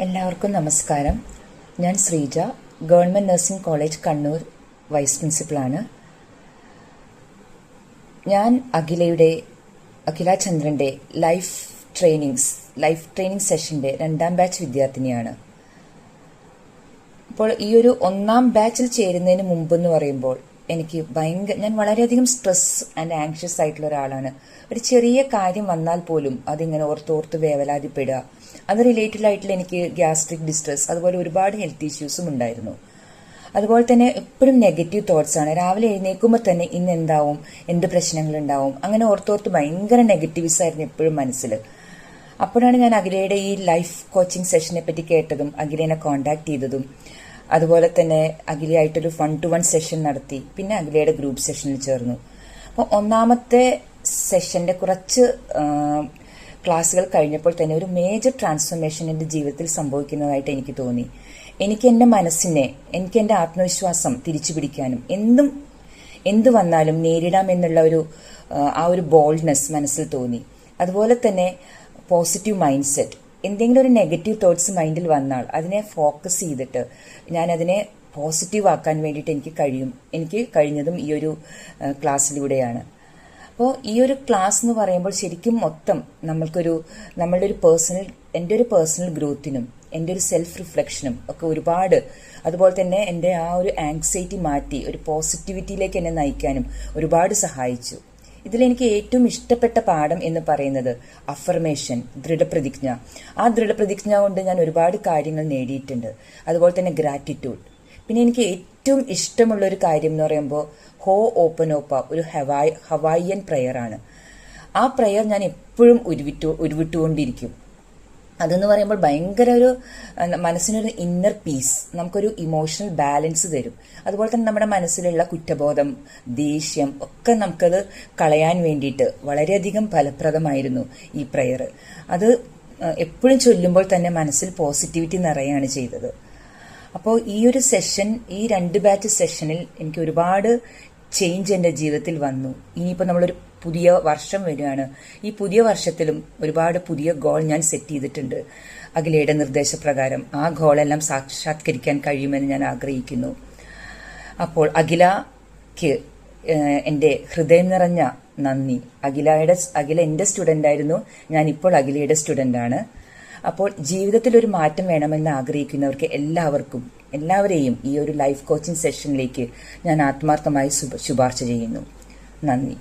എല്ലാവർക്കും നമസ്കാരം. ഞാൻ Sreeja, government nursing college Kannur vice പ്രിൻസിപ്പളാണ്. ഞാൻ അഖില ചന്ദ്രൻ്റെ ലൈഫ് ട്രെയിനിങ് സെഷൻ്റെ 2ാം ബാച്ച് വിദ്യാർത്ഥിനിയാണ്. അപ്പോൾ ഈ ഒരു 1ാം ബാച്ചിൽ ചേരുന്നതിന് മുമ്പെന്ന് പറയുമ്പോൾ ഞാൻ വളരെയധികം സ്ട്രെസ് ആൻഡ് ആങ്ഷ്യസ് ആയിട്ടുള്ള ഒരാളാണ്. ഒരു ചെറിയ കാര്യം വന്നാൽ പോലും അതിങ്ങനെ ഓർത്തോർത്ത് വേവലാതിപ്പെടുക. അത് റിലേറ്റഡ് ആയിട്ടുള്ള എനിക്ക് ഗ്യാസ്ട്രിക് ഡിസ്ട്രെസ്, അതുപോലെ ഒരുപാട് ഹെൽത്ത് ഇഷ്യൂസും ഉണ്ടായിരുന്നു. അതുപോലെ തന്നെ എപ്പോഴും നെഗറ്റീവ് തോട്ട്സ് ആണ്. രാവിലെ എഴുന്നേൽക്കുമ്പോൾ തന്നെ ഇന്ന് എന്താവും, എന്ത് പ്രശ്നങ്ങളുണ്ടാവും, അങ്ങനെ ഓർത്തോർത്ത് ഭയങ്കര നെഗറ്റീവ്സ് ആയിരുന്നു എപ്പോഴും മനസ്സിൽ. അപ്പോഴാണ് ഞാൻ അഖിലയുടെ ഈ ലൈഫ് കോച്ചിങ് സെഷനെ പറ്റി കേട്ടതും അഖിലേനെ കോണ്ടാക്ട് ചെയ്തതും. അതുപോലെ തന്നെ അഖിലയായിട്ടൊരു 1-to-1 സെഷൻ നടത്തി. പിന്നെ അഖിലയുടെ ഗ്രൂപ്പ് സെഷനിൽ ചേർന്നു. അപ്പോൾ 1ാമത്തെ സെഷന്റെ കുറച്ച് ക്ലാസ്സുകൾ കഴിഞ്ഞപ്പോൾ തന്നെ ഒരു മേജർ ട്രാൻസ്ഫോർമേഷൻ എൻ്റെ ജീവിതത്തിൽ സംഭവിക്കുന്നതായിട്ട് എനിക്ക് തോന്നി. എനിക്ക് എൻ്റെ ആത്മവിശ്വാസം തിരിച്ചു പിടിക്കാനും എന്ത് വന്നാലും നേരിടാമെന്നുള്ള ആ ഒരു ബോൾഡ്നെസ് മനസ്സിൽ തോന്നി. അതുപോലെ തന്നെ പോസിറ്റീവ് മൈൻഡ് സെറ്റ്. എന്തെങ്കിലും ഒരു നെഗറ്റീവ് തോട്ട്സ് മൈൻഡിൽ വന്നാൽ അതിനെ ഫോക്കസ് ചെയ്തിട്ട് ഞാനതിനെ പോസിറ്റീവ് ആക്കാൻ വേണ്ടിയിട്ട് എനിക്ക് കഴിഞ്ഞതും ഈ ഒരു ക്ലാസ്സിലൂടെയാണ്. അപ്പോൾ ഈ ഒരു ക്ലാസ് എന്ന് പറയുമ്പോൾ ശരിക്കും മൊത്തം എൻ്റെ ഒരു പേഴ്സണൽ ഗ്രോത്തിനും എൻ്റെ ഒരു സെൽഫ് റിഫ്ലക്ഷനും ഒക്കെ ഒരുപാട്, അതുപോലെ തന്നെ എൻ്റെ ആ ഒരു ആങ്സൈറ്റി മാറ്റി ഒരു പോസിറ്റിവിറ്റിയിലേക്ക് എന്നെ നയിക്കാനും ഒരുപാട് സഹായിച്ചു. ഇതിലെനിക്ക് ഏറ്റവും ഇഷ്ടപ്പെട്ട പാഠം എന്ന് പറയുന്നത് അഫർമേഷൻ, ദൃഢപ്രതിജ്ഞ. ആ ദൃഢപ്രതിജ്ഞ കൊണ്ട് ഞാൻ ഒരുപാട് കാര്യങ്ങൾ നേടിയിട്ടുണ്ട്. അതുപോലെ തന്നെ ഗ്രാറ്റിറ്റ്യൂഡ്. പിന്നെ എനിക്ക് ഏറ്റവും ഇഷ്ടമുള്ള ഒരു കാര്യം എന്ന് പറയുമ്പോൾ ഹോ ഓപ്പനോപ്പ, ഒരു ഹവായിയൻ പ്രെയർ ആണ്. ആ പ്രെയർ ഞാൻ എപ്പോഴും ഉരുവിട്ടുകൊണ്ടിരിക്കും. അതെന്ന് പറയുമ്പോൾ ഭയങ്കര മനസ്സിനൊരു ഇന്നർ പീസ്, നമുക്കൊരു ഇമോഷണൽ ബാലൻസ് തരും. അതുപോലെ തന്നെ നമ്മുടെ മനസ്സിലുള്ള കുറ്റബോധം, ദേഷ്യം ഒക്കെ നമുക്കത് കളയാൻ വേണ്ടിയിട്ട് വളരെയധികം ഫലപ്രദമായിരുന്നു ഈ പ്രെയർ. അത് എപ്പോഴും ചൊല്ലുമ്പോൾ തന്നെ മനസ്സിൽ പോസിറ്റിവിറ്റി നിറയാണ് ചെയ്തത്. അപ്പോൾ ഈ ഒരു സെഷൻ, ഈ 2 ബാച്ച് സെഷനിൽ എനിക്ക് ഒരുപാട് ചേഞ്ച് എൻ്റെ ജീവിതത്തിൽ വന്നു. ഇനിയിപ്പോൾ നമ്മളൊരു പുതിയ വർഷം വരികയാണ്. ഈ പുതിയ വർഷത്തിലും ഒരുപാട് പുതിയ ഗോൾ ഞാൻ സെറ്റ് ചെയ്തിട്ടുണ്ട്. അഖിലയുടെ നിർദ്ദേശപ്രകാരം ആ ഗോളെല്ലാം സാക്ഷാത്കരിക്കാൻ കഴിയുമെന്ന് ഞാൻ ആഗ്രഹിക്കുന്നു. അപ്പോൾ അഖിലയ്ക്ക് എൻ്റെ ഹൃദയം നിറഞ്ഞ നന്ദി. അഖില എൻ്റെ സ്റ്റുഡൻ്റ് ആയിരുന്നു, ഞാനിപ്പോൾ അഖിലയുടെ സ്റ്റുഡൻ്റാണ്. അപ്പോൾ ജീവിതത്തിൽ ഒരു മാറ്റം വേണമെന്ന് ആഗ്രഹിക്കുന്നവർക്ക് എല്ലാവരെയും ഈ ഒരു ലൈഫ് കോച്ചിങ് സെഷനിലേക്ക് ഞാൻ ആത്മാർത്ഥമായി ശുപാർശ ചെയ്യുന്നു. നന്ദി.